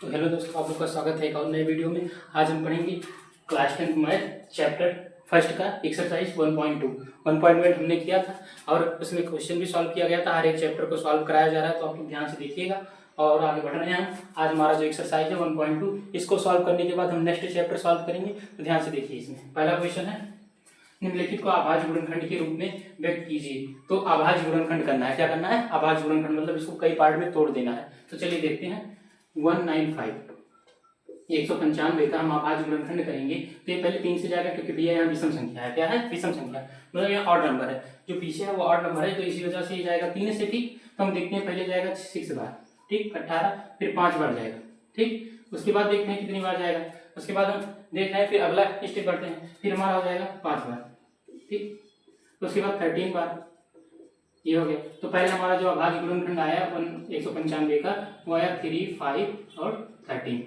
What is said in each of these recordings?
तो हेलो दोस्तों, आप लोग का स्वागत है एक और नए वीडियो में। आज हम पढ़ेंगे क्लास 10 मैथ चैप्टर फर्स्ट का एक्सरसाइज 1.2। 1.1 हमने किया था और उसमें क्वेश्चन भी सॉल्व किया गया था। हर एक चैप्टर को सॉल्व कराया जा रहा है, तो आप लोग ध्यान से देखिएगा और आगे बढ़ रहे हैं। आज हमारा जो एक्सरसाइज है 1.2, इसको सॉल्व करने के बाद हम नेक्स्ट चैप्टर सॉल्व करेंगे। तो ध्यान से देखिए। इसमें पहला क्वेश्चन है, निम्नलिखित को अभाज्य गुणनखंड के रूप में व्यक्त कीजिए। तो अभाज्य गुणनखंड करना है। क्या करना है? अभाज्य गुणनखंड मतलब इसको कई पार्ट में तोड़ देना है। तो चलिए देखते हैं। 195 का हम अभाज्य गुणनखंड करेंगे। तो ये पहले 3 से जाएगा क्योंकि भैया यहाँ विषम संख्या है। क्या है? विषम संख्या, मतलब यहाँ ऑड नंबर है। जो पीछे है वो ऑड नंबर है, तो इसी वजह से ये जाएगा 3 से। ठीक, तो हम देखते हैं। पहले जाएगा 6 बार, ठीक, 18, फिर 5 बार जाएगा। ठीक, उसके बाद देखते हैं कितनी बार जाएगा। उसके बाद हम देख रहे हैं, फिर अगला स्टेप बढ़ते हैं। फिर हमारा हो जाएगा 5 बार, ठीक, उसके बाद 13 बार। ये हो गया। तो पहले हमारा जो अभाज्य गुणनखंड आया 195 का, वो आया 3, 5 और 13।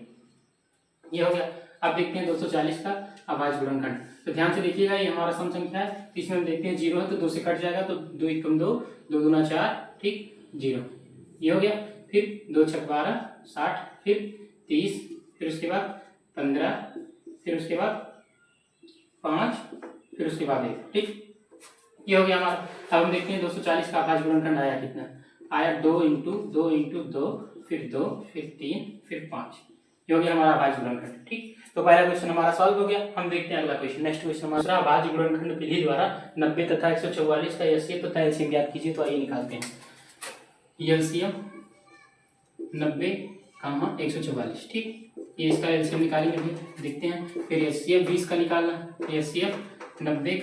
ये हो गया। अब देखते हैं 240 का अभाज्य गुणनखंड। तो ध्यान से देखिएगा, ये हमारा सम संख्या है। इसमें हम देखते हैं 0 है तो 2 से कट जाएगा, तो 2 एकम 2, 2 दूना 4, ठीक, 0। ये हो गया। फिर 2 छक 12, 60, फिर 30, फिर उसके बाद 15, फिर उसके बाद 5, फिर उसके बाद 1, ठीक। ये हो गया हमारा। अब हम देखते हैं 240 का अभाज्य गुणनखंड आया कितना। आया 2 इंटू 2 इंटू 2, फिर 2, फिर 3, फिर 5। ये हो गया हमारा अभाज्य गुणनखंड। ठीक, तो पहला क्वेश्चन हमारा सॉल्व हो गया। हम देखते हैं अगला क्वेश्चन। नेक्स्ट क्वेश्चन हमारा अभाज्य गुणनखंड विधि द्वारा 90 तथा 144 का एलसीएम तथा एलसीएम ज्ञात कीजिए। तो आइए निकालते हैं। एलसीएम 90, 144, ठीक, ये इसका एलसीएम निकालेंगे भी, देखते हैं। फिर एचसीएफ 20 का निकालना, एचसीएफ 90,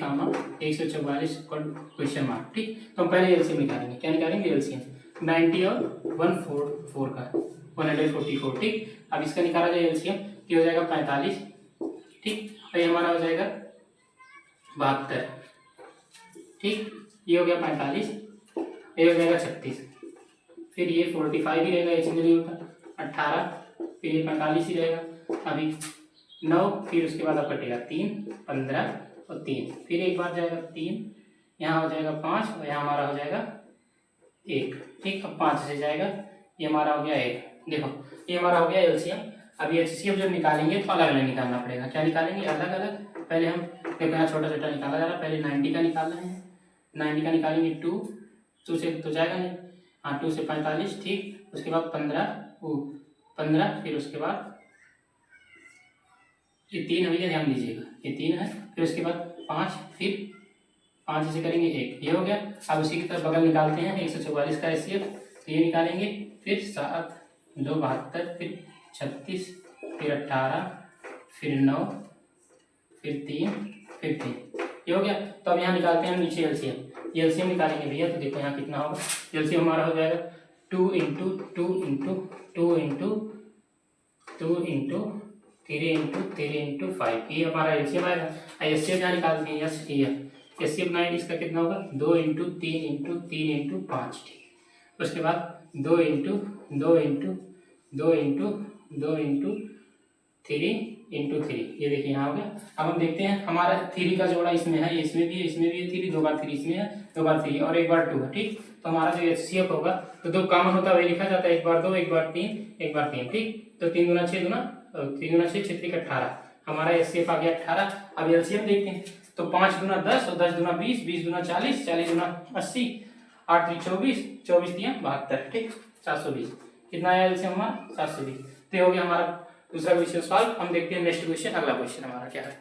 144 क्वेश्चन मार्क, ठीक। तो हम पहले एलसीएम निकालेंगे। क्या निकालेंगे? एलसीएम 90 और 144 का 144, ठीक। अब इसका निकाला जाए एलसीएम, ये हो जाएगा 45, ठीक, और ये हमारा हो जाएगा 72, ठीक। ये हो गया 45, ये हो जाएगा 36, फिर ये 45 ही रहेगा, इसमें नहीं होता 18, फिर ये 45 ही रहेगा। अभी 9, फिर उसके बाद अब कटेगा 3, 15 और 3, फिर एक बार जाएगा 3, यहाँ हो जाएगा 5 और यहाँ हमारा हो जाएगा 1, ठीक। अब 5 से जाएगा, ये हमारा हो गया 1। देखो, ये हमारा हो गया एलसीएम। अभी एचसीएफ जब निकालेंगे तो अलग अलग निकालना पड़ेगा। क्या निकालेंगे? अलग अलग। पहले हम देखो, यहाँ छोटा छोटा निकाला जा रहा है। पहले 90 का निकालना है। 90 का निकालेंगे 2 से तो जाएगा नहीं, हाँ, 2 से 45, ठीक। उसके बाद 15, फिर उसके बाद ये 3 है भैया, ध्यान दीजिएगा, ये 3 है। फिर उसके बाद 5, फिर 5 से करेंगे 1, ये हो गया। अब उसी की तरफ बगल निकालते हैं 144 का एचसीएफ, तो ये निकालेंगे। फिर 7, 2, 72, फिर 36, फिर 18, फिर 9, फिर 3, फिर 3, ये हो गया। तो अब यहाँ निकालते हैं नीचे एलसीएम। ये एलसीएम निकालेंगे भैया, तो देखो यहाँ कितना होगा। एलसीएम हमारा हो जाएगा 2 into 2 into 2 into 2 into 3 into 3 into 5, ये हमारा एलसीएम आएगा। एचसीएफ यहाँ निकालते हैं, यस, ये एचसीएफ 9, इसका कितना होगा? 2 इंटू 3 इंटू 3 इंटू 5, ठीक। उसके बाद 2 into 2 into 2 into 2 into 3 into 3, ये देखिए यहाँ हो गया। अब हम देखते हैं हमारा 3 का जोड़ा इसमें है, इसमें भी है, इसमें भी है 3, 2 बार 3 इसमें है, 2 बार 3 और 1 बार 2 है, ठीक। तो हमारा जो एचसीएफ होगा, तो 2 कॉमन होता है वही लिखा जाता है, 1 बार 2, 1 बार 3, 1 बार 3, ठीक। तो 3 दूना 6 दूना 3 दूना 6, 6 18, हमारा एचसीएफ आ गया 18। अब एलसीएम देखते हैं, तो 5 दूना 10 और 10 दूना 20, 20 दूना 40, 40 दूना 80, 8 3 24, 24 3 72, ठीक, 720। कितना आया एलसीएम हमारा? 720। तो ये हो गया हमारा दूसरा क्वेश्चन सॉल्व। हम देखते हैं नेक्स्ट क्वेश्चन। अगला क्वेश्चन हमारा क्या है।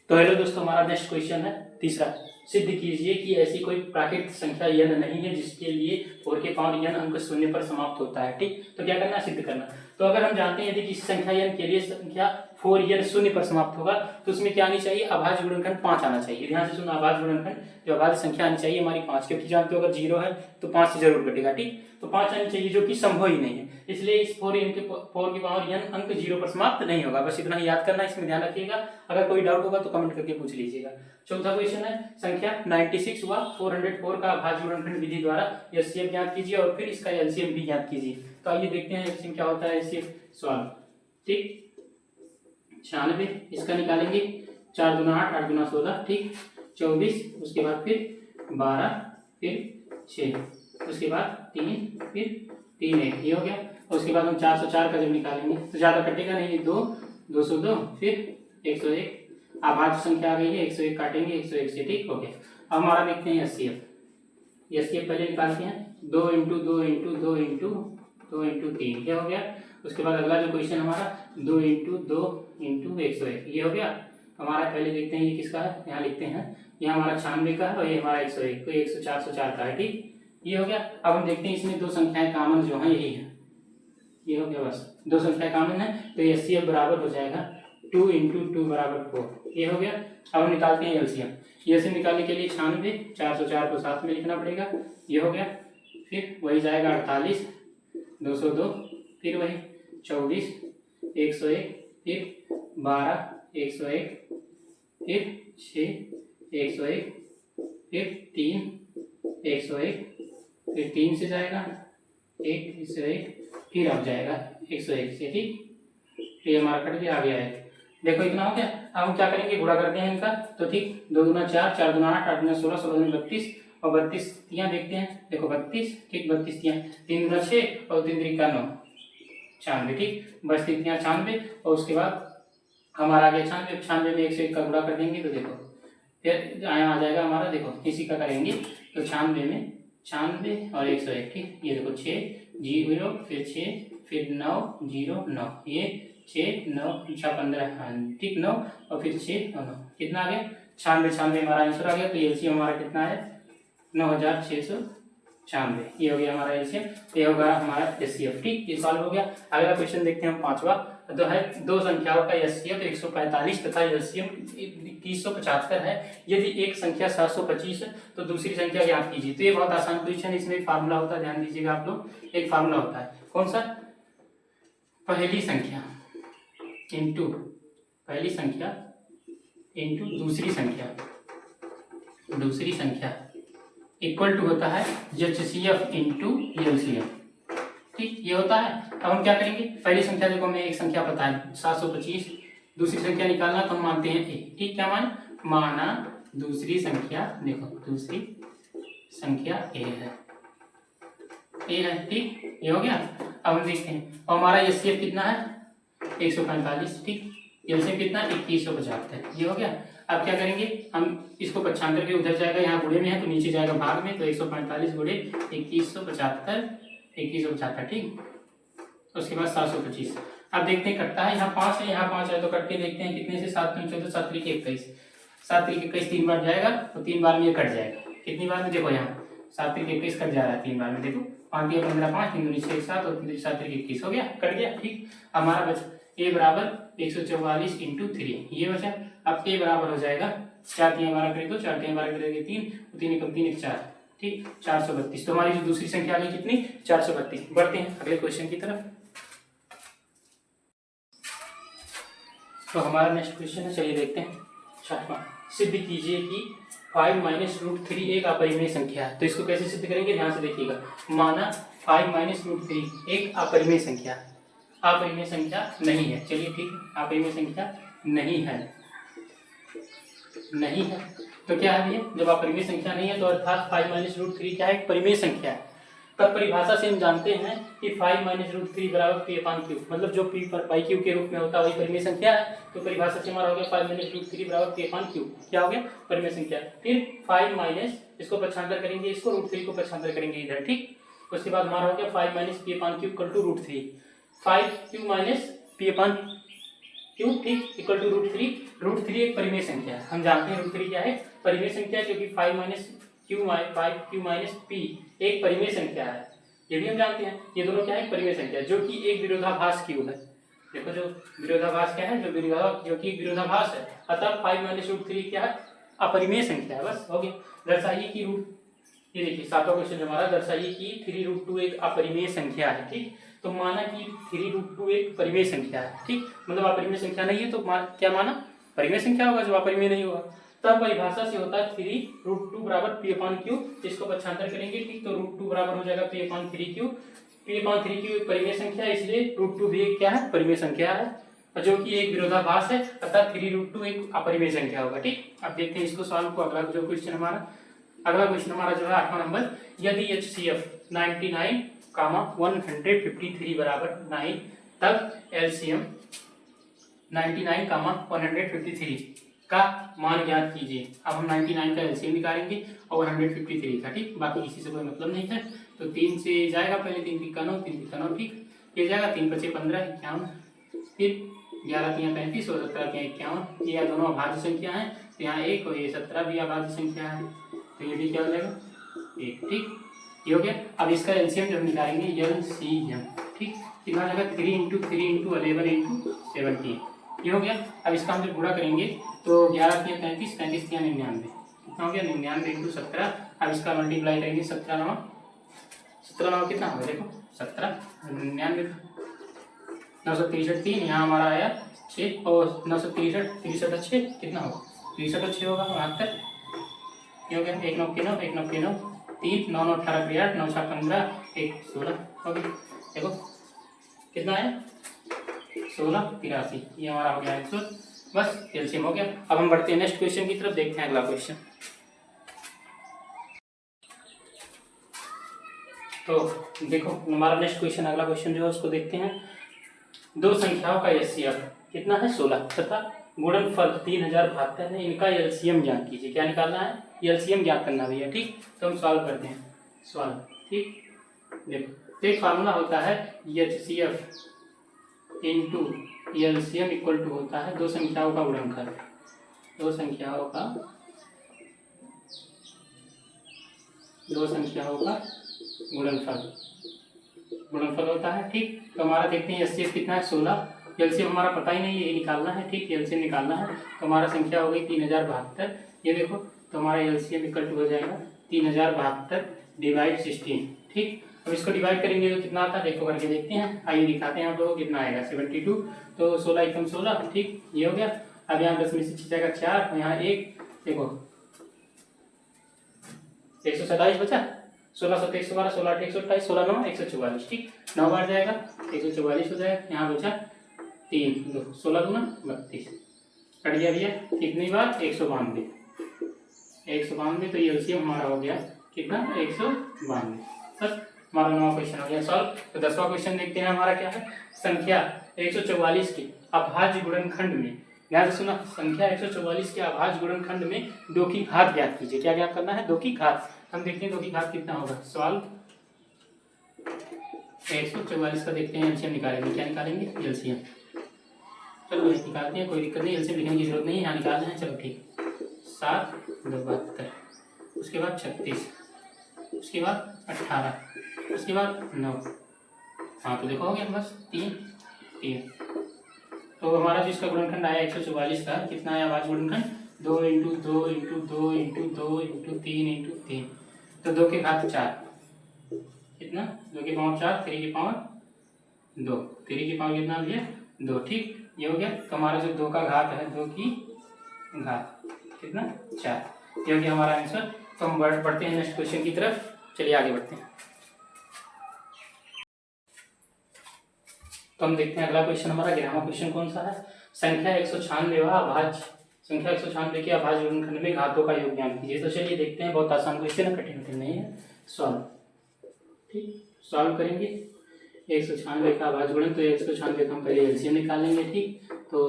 तो हेलो दोस्तों, हमारा नेक्स्ट क्वेश्चन है तीसरा। सिद्ध कीजिए कि ऐसी कोई प्राकृतिक संख्या n नहीं है जिसके लिए 4 के पावर n अंक शून्य पर समाप्त होता है, ठीक। तो क्या करना है? सिद्ध करना। तो अगर हम जानते हैं यदि किसी संख्या n के लिए संख्या 4n शून्य पर समाप्त होगा, तो उसमें क्या आनी चाहिए? अभाज्य गुणनखंड 5 आना चाहिए। ध्यान से सुनो, अभाज्य गुणनखंड जो अभाज्य संख्या आनी चाहिए हमारी 5, क्योंकि जानते हो अगर 0 है तो 5 से जरूर घटेगा, ठीक। तो 5 आनी चाहिए, जो कि संभव ही नहीं है। इसलिए इस 4 की पावर n अंक 0 पर समाप्त नहीं होगा। बस इतना ही याद करना है, इसमें ध्यान रखिएगा। अगर कोई डाउट होगा तो कमेंट करके पूछ लीजिएगा। चौथा क्वेश्चन है, संख्या 96 व 404 का अभाज्य गुणनखंड विधि द्वारा एचसीएफ ज्ञात कीजिए और फिर इसका एलसीएम भी ज्ञात कीजिए। तो आइए देखते हैं एलसीएम क्या होता है। एलसीएम सॉल्व, ठीक, 96, इसका निकालेंगे 4 दूना 8, 8 दूना 16, ठीक, 24, उसके बाद फिर 12, फिर 6, उसके बाद 3 फिर 3 1 ये हो गया। और उसके बाद हम 404 का जब निकालेंगे तो ज़्यादा कटेगा नहीं, 2 202 फिर 101। अब आज संख्या आ गई है 101 काटेंगे 101 से, ठीक हो गया। अब हमारा देखते हैं एचसीएफ पहले निकालते हैं 2 इंटू 2 इंटू 2 इंटू 2 इंटू 3 ये हो गया। उसके बाद अगला जो क्वेश्चन हमारा 2 इंटू 2 इंटू 101 ये हो गया हमारा। पहले देखते हैं ये किसका है, यहाँ लिखते हैं, यहाँ हमारा 96 का है और ये हमारा 101 तो 404 का है, ठीक ये हो गया। अब हम देखते हैं इसमें दो संख्याएं कॉमन जो है यही है, ये हो गया, बस दो संख्याएं कॉमन है तो एचसीएफ बराबर हो जाएगा 2 इंटू 2 बराबर 4 ये हो गया। अब हम निकालते हैं एलसीएम। एलसीएम निकालने के लिए 96 404 को साथ में लिखना पड़ेगा, ये हो गया। फिर वही जाएगा 48 202 फिर वही 24 101 फिर 12 101 फिर 6 101 फिर 3 101 फिर 3 से जाएगा 1 101 फिर अब जाएगा 101 से, ठीक। ये हमारा कट गया, आ गया है, देखो इतना हो गया। अब हम क्या करेंगे, गुणा करते हैं इनका तो ठीक, 2 दूना 4 4 दूना 8 8 दूना 16 16 दूना 32 और 32 तियां देखते हैं, देखो 32 ठीक 32 तियां 3 दूना 6 और 3 त्रिका 9 96 ठीक, बस तियां 96। और उसके बाद हमारा आ गया 96, 96 में 101 का गुणा कर देंगे तो देखो फिर यहाँ आ जाएगा हमारा, देखो इसी का करेंगे तो 96 में 96 और 101 ठीक, ये देखो 6 0 फिर 6 फिर 9 0 9 ये 6 9 6 15 हाँ ठीक 9 और फिर 6 और 9 कितना आ गया 96 96 हमारा आंसर आ गया। तो एलसीएम हमारा कितना है 9696 ये हो गया हमारा एलसीएम, ये होगा हमारा एचसीएफ, ठीक ये सॉल्व हो गया। अगला क्वेश्चन देखते हैं हम 5वां, तो है दो संख्याओं का एचसीएफ 145 तथा एलसीएम 2175 है। यदि एक संख्या 725 है तो दूसरी संख्या ज्ञात कीजिए। तो ये बहुत आसान क्वेश्चन, इसमें एक फार्मूला होता है, ध्यान दीजिएगा आप लोग, एक फार्मूला होता है कौन सा, पहली संख्या इंटू पहली संख्या इंटू दूसरी संख्या इक्वल टू होता है एचसीएफ इंटू एलसीएम, ठीक ये होता है। अब हम क्या करेंगे, पहली संख्या देखो हमें एक संख्या पता है 725, दूसरी संख्या निकालना तो हम मानते हैं ए, ठीक क्या माना दूसरी संख्या, देखो दूसरी संख्या ए है, ठीक ये हो गया। अब हम देखते हैं और हमारा एचसीएफ कितना है 145, ठीक एलसीएम कितना 2175 ये हो गया। अब क्या करेंगे, हम इसको 95 के उधर जाएगा, यहाँ गुणे में है तो नीचे जाएगा भाग में, तो 145 गुणे 2175 ठीक, उसके बाद 725। अब देखते हैं कटता है, यहाँ 5 है यहाँ 5 है तो कट के देखते हैं कितने से 7 3 14 7 3 21 7 3 21 3 बार जाएगा तो 3 बार में ये कट जाएगा, कितनी बार में देखो यहाँ 7 3 21 कट जा रहा है 3 बार में, देखो 5 15 5 3 9 6 7 और 7 3 21 हो गया, कट गया, ठीक। हमारा बचा ए बराबर 144 इंटू 3 ये बचा। अब ए बराबर हो जाएगा 4 3 12 करेंगे 4 3 12 करेंगे 3 3 कम 3 4 ठीक 432। तो हमारी जो दूसरी संख्या आ गई कितनी 432। बढ़ते हैं अगले क्वेश्चन की तरफ। तो हमारा नेक्स्ट क्वेश्चन है, चलिए देखते हैं 6वां। सिद्ध कीजिए कि 5 माइनस रूट 3 एक अपरिमेय संख्या है। तो इसको कैसे सिद्ध करेंगे, ध्यान से देखिएगा। माना 5 माइनस रूट 3 एक अपरिमेय संख्या, अपरिमेय संख्या नहीं है, चलिए ठीक है अपरिमेय संख्या नहीं है तो क्या है भैया, जब अपरिमेय संख्या नहीं है तो अर्थात 5 माइनस रूट 3 क्या है, परिमेय संख्या है। तब परिभाषा से हम जानते हैं कि 5 माइनस रूट 3 बराबर पी अपान क्यू, मतलब जो पी पर बाई क्यू के रूप में होता है वही परिमेय संख्या है। तो परिभाषा से हमारा हो गया 5 माइनस रूट 3 बराबर पी अपान क्यू, क्या हो गया परिमेय संख्या। फिर 5 माइनस इसको पक्षांतर करेंगे, इसको रूट 3 को पक्षांतर करेंगे इधर, ठीक। उसके बाद हमारा हो गया 5 minus p upon q equal to root 3, 5 q minus p upon q ठीक इक्वल टू रूट 3। रूट 3 एक परिमेय संख्या है, हम जानते हैं रूट 3 क्या है, परिमेय संख्या, क्योंकि 5 माइनस क्यू माइनस पी एक परिमेय संख्या है, ये भी हम जानते हैं। ये दोनों क्या है, परिमेय संख्या, जो कि एक विरोधाभास क्यू है। देखो जो विरोधाभास क्या है, जो कि विरोधाभास है, अतः 5 माइनस रूट 3 क्या है, अपरिमेय संख्या है, बस हो गया। दर्शाइए कि रूट, ये देखिए 7वां क्वेश्चन हमारा, दर्शाइए कि 3 रूट 2 एक अपरिमेय संख्या है, ठीक। तो माना कि 3 रूट 2 एक परिमेय संख्या है, ठीक, मतलब अपरिमेय संख्या नहीं है तो क्या माना, परिमेय संख्या होगा, जब अपरिमेय नहीं होगा। तब परिभाषा से होता है 3 रूट 2 बराबर पी अपान क्यू, इसको पक्षांतर करेंगे, ठीक। तो रूट 2 बराबर हो जाएगा पी अपान 3 क्यू, पी अपान 3 क्यू एक परिमेय संख्या है, इसलिए रूट 2 भी एक क्या है, परिमेय संख्या है, जो कि एक विरोधाभास है, अर्थात 3 रूट 2 एक अपरिमेय संख्या होगा, ठीक। अब देखते हैं इसको सॉल्व को, अगला जो क्वेश्चन हमारा अगला क्वेश्चन हमारा जो है 8वां नंबर, यदि HCF 99, 153 बराबर 9 तब LCM 99, 153 का मान ज्ञात कीजिए। अब हम 99 का LCM निकालेंगे और 153 का, ठीक, बाकी किसी से कोई मतलब नहीं है। तो 3 से जाएगा पहले, 3 3 का 9, 3 3 का 9, ठीक, ये जाएगा 3 5 15 51, फिर 11 3 35 और 17 3 51, ये दोनों अभाज्य संख्या हैं, तो यहाँ 1 और ये 17 भी अभाज्य संख्या है, तो ये भी क्या हो जाएगा 1, ठीक, ये हो गया। अब इसका एलसीएम जो हम निकालेंगे LCM, ठीक, कितना जाएगा 3 × 3 × 11 × 17, ये हो गया। अब इसका हम जब गुणा करेंगे तो 11 3 35, 35 3 99, कितना हो गया 99 × 17। अब इसका मल्टीप्लाई करेंगे 17 9 कितना होगा, देखो 17 99 963 3, यहाँ हमारा आया 6 और 963 6 कितना होगा 63 होगा 72, ये हो गया 1 9 के 9 1 9 के 9 3 9 9 18 के 8 9 6 15 1 16 हो गया। देखो कितना है 16 83, ये हमारा हो गया आंसर, बस एलसीएम हो गया। अब हम बढ़ते हैं नेक्स्ट क्वेश्चन की तरफ, देखते हैं अगला क्वेश्चन। तो देखो हमारा नेक्स्ट क्वेश्चन, अगला क्वेश्चन जो है उसको देखते हैं। दो संख्याओं का एचसीएफ कितना है 16 तथा गुणनफल 3072 है, इनका एलसीएम ज्ञात कीजिए। क्या निकालना है, एलसीएम ज्ञात करना भी है, ठीक, तो हम सॉल्व करते हैं सॉल्व, ठीक। देखो एक फार्मूला होता है HCF into LCM equal to होता है दो संख्याओं का गुणनफल, दो संख्याओं का गुणनफल होता है, ठीक। तो हमारा देखते हैं एचसीएफ कितना है 16, एलसीएम हमारा पता ही नहीं है, ये निकालना है, ठीक, एलसीएम निकालना है। तो हमारा संख्या हो गई 3072, ये देखो, तो हमारा एलसीएम इक्वल टू हो जाएगा 3072 डिवाइड 16, ठीक। अब इसको डिवाइड करेंगे तो कितना आता है, देखो करके देखते हैं, आइए दिखाते हैं आप लोगों को कितना आएगा 72, तो 16 एकम 16, ठीक, ये हो गया। अब यहाँ 10 में से 6 जाएगा 4, यहाँ 1, देखो 127 बचा, 16 7 112 16 8 128 16 9 144, ठीक, 9 बार जाएगा 144 हो जाएगा, यहाँ बचा 3 2 16 दूना 32, कट गया भैया, कितनी बार 192, तो ये एलसीएम हमारा हो गया कितना 192, बस हमारा 9वां क्वेश्चन हो गया सॉल्व। तो 10वां क्वेश्चन देखते हैं, हमारा क्या है, संख्या 144 के अभाज्य गुणनखंड में, ध्यान से सुना, संख्या 144 के अभाज्य गुणनखंड में 2 की घात ज्ञात कीजिए। क्या ज्ञात करना है, 2 की घात। हम देखते हैं 2 की घात कितना होगा, सॉल्व 144 का देखते हैं एलसीएम निकालेंगे, क्या निकालेंगे एलसीएम, चलो निकालते हैं, कोई दिक्कत नहीं, एलसीएम लिखने की जरूरत नहीं है, यहाँ निकालना है, चलो ठीक, 7 2 72, उसके बाद 36, उसके बाद 18, उसके बाद 9, हाँ तो देखो हो गया बस 3 3। तो हमारा जो इसका गुणनखंड आया 144 का, कितना आया अभाज्य गुणनखंड 2 × 2 × 2 × 2 × 3 × 3, तो 2 के घात 4, कितना 2 की पावर 4, 3 की पावर 2, 3 की पावर कितना भैया 2, ठीक, ये हो गया। तो हमारा जो 2 का घात है, 2 की घात कितना 4, ये हो गया हमारा आंसर। तो हम बढ़ते हैं नेक्स्ट क्वेश्चन की तरफ, चलिए आगे बढ़ते हैं। तो हम देखते हैं अगला क्वेश्चन हमारा 11वां क्वेश्चन कौन सा है, संख्या 196 अभाज्य, संख्या 196 के अभाज्य गुणनखंड में घातों का योग ज्ञात कीजिए। तो चलिए देखते हैं, बहुत आसान क्वेश्चन है, कठिन नहीं है, सॉल्व, ठीक, सॉल्व करेंगे 196 का अभाज्य गुणन, तो 196 का हम पहले एलसीएम निकाल लेंगे, ठीक। तो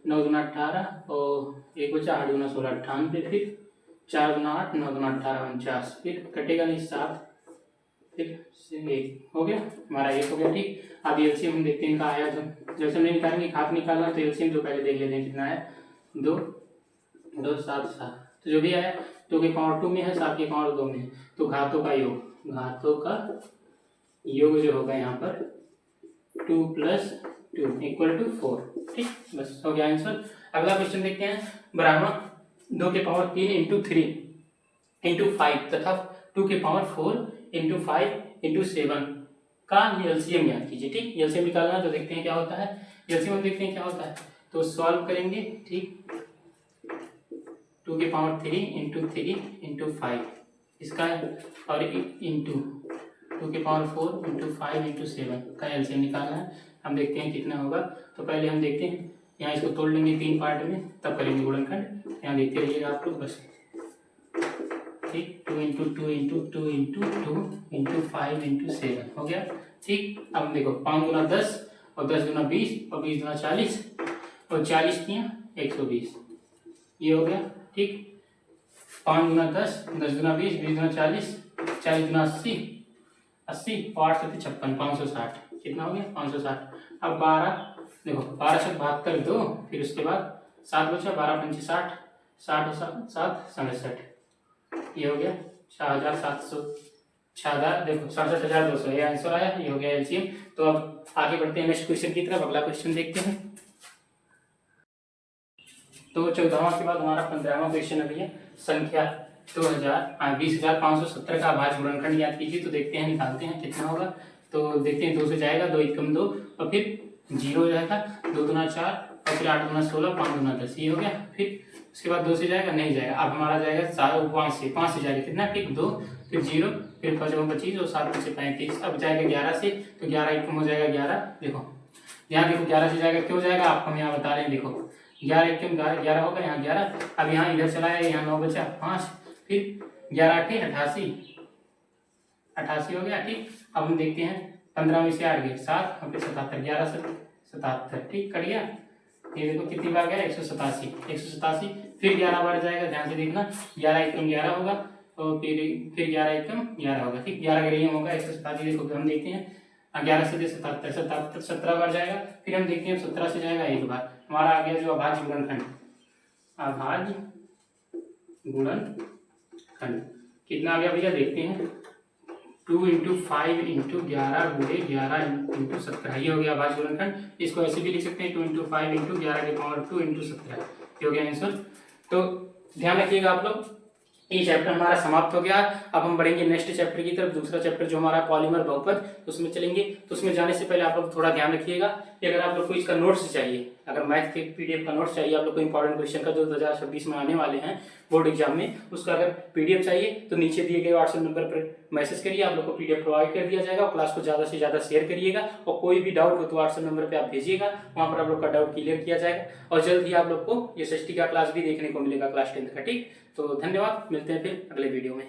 9 × 18 और 1 बचा 8 × 16 98, फिर 4 × 8 9 × 18 49, फिर कटेगा नहीं 7, फिर 1 हो गया, हमारा 1 हो गया, ठीक। अब एलसीएम हम देखते हैं इनका आया, जैसे हम नहीं निकालेंगे घात निकालना, तो एलसीएम जो पहले देख लेते हैं कितना है 2 2 7 7, तो जो भी आया 2 के पावर 2 में है, 7 के पावर 2 में है, तो घातों का योग जो होगा यहाँ पर 2 + 2 = 4, ठीक, बस हो गया आंसर। अगला क्वेश्चन देखते हैं, बराबर 2 के पावर 3 × 3 × 5 तथा 2 के पावर 4 × 5 × 7 का एलसीएम ज्ञात कीजिए, ठीक, एलसीएम निकालना है। तो देखते हैं क्या होता है, एलसीएम हम देखते हैं क्या होता है, तो सॉल्व करेंगे, ठीक, 2 के पावर 3 × 3 × 5 इसका, और इंटू 2 के पावर 4 × 5 × 7 का एलसीएम निकालना है। हम देखते हैं कितना होगा, तो पहले हम देखते हैं, यहाँ इसको तोड़ लेंगे 3 पार्ट में, तब करेंगे गुणनखंड, यहाँ देखते रहिएगा आप लोग, बस ठीक, 2 into 2 into 2 into 2 into 5 into 7 हो गया। ठीक, अब देखो 5 गुना 10 और 10 गुना 20 और 20 गुना 40 और 40 किया 120, ये हो गया। ठीक, 5 गुना 10, 10 गुना 20, 20 गुना 40, 40 गुना 80, 80 और 8 से 56, 560, कितना हो गया 560। अब 12 देखो 12 से 72 दो, फिर उसके बाद 7 बचा, 12 पंचे 60, 60 और 7 67, ये हो गया 6700, 6000 देखो 67,200, ये आंसर आया, ये हो गया एलसीएम। तो अब आगे बढ़ते हैं नेक्स्ट क्वेश्चन की तरफ। अगला क्वेश्चन देखते हैं। तो 14वां के बाद हमारा 15वां क्वेश्चन अभी है। संख्या 20,570 का अभाज्य गुणनखंड याद कीजिए। तो देखते हैं, निकालते हैं कितना होगा। तो देखते हैं, 2 से जाएगा, 2 एकम 2 और फिर 0 हो जाएगा, 2 दूना 4 और फिर 8 दूना 16, 5 दूना 10, ये हो गया। फिर उसके बाद 2 से जाएगा, नहीं जाएगा। अब हमारा जाएगा 5 से जाएगा कितना, ठीक 2, फिर 0, फिर 5 25 और 7 5 35। अब जाएगा 11 से, तो 11 एकम हो जाएगा 11। देखो यहाँ देखो 11 से जाएगा, क्यों जाएगा आपको हम यहाँ बता रहे हैं। देखो 11 एकम 11 होगा, यहाँ 11। अब यहाँ इधर चला है, यहाँ 9 बचा 5, फिर 11 8 88, 88 हो गया। ठीक, अब हम देखते हैं 15 में से 8 गए 7 और फिर 77, 11 से 77, ठीक कट गया। ये देखो कितनी बार गया 187, 187, फिर 11 बार जाएगा, ध्यान से देखना, 11 एकम 11 होगा और फिर 11 एकम 11 होगा। ठीक, 11 का रेडियन होगा 187। देखो हम देखते हैं 11 से 77, 77 17 बार जाएगा। फिर हम देखते हैं 17 से जाएगा एक बार। हमारा आ गया जो अभाज्य गुणनखंड, अभाज्य गुणनखंड कितना आ गया भैया, देखते हैं 2 इंटू 5 इंटू 11 गुणे 11 इंटू 17, ये हो गया अभाज्य गुणनखंड। इसको ऐसे भी लिख सकते हैं 2 इंटू 5 इंटू 11 के पावर 2 इंटू 17, ये हो गया आंसर। तो ध्यान रखिएगा आप लोग, ये चैप्टर हमारा समाप्त हो गया। अब हम बढ़ेंगे नेक्स्ट चैप्टर की तरफ। दूसरा चैप्टर जो हमारा पॉलीमर बहुपद, उसमें चलेंगे। तो उसमें जाने से पहले आप लोग थोड़ा ध्यान रखिएगा कि अगर आप लोग को इसका नोट्स चाहिए, अगर मैथ के पीडीएफ का नोट्स चाहिए आप लोग को, इंपॉर्टेंट क्वेश्चन का जो 2026 में आने वाले हैं बोर्ड एग्जाम में, उसका अगर पीडीएफ चाहिए तो नीचे दिए गए व्हाट्सएप नंबर पर मैसेज करिए, आप लोग को पीडीएफ प्रोवाइड कर दिया जाएगा। क्लास को ज्यादा से ज्यादा शेयर करिएगा और कोई भी डाउट हो तो व्हाट्सएप नंबर पे आप भेजिएगा, वहां पर आप लोग का डाउट क्लियर किया जाएगा। और जल्द ही आप लोग को एसएसटी का क्लास भी देखने को मिलेगा, क्लास 10 का। ठीक, तो धन्यवाद, मिलते हैं फिर अगले वीडियो में।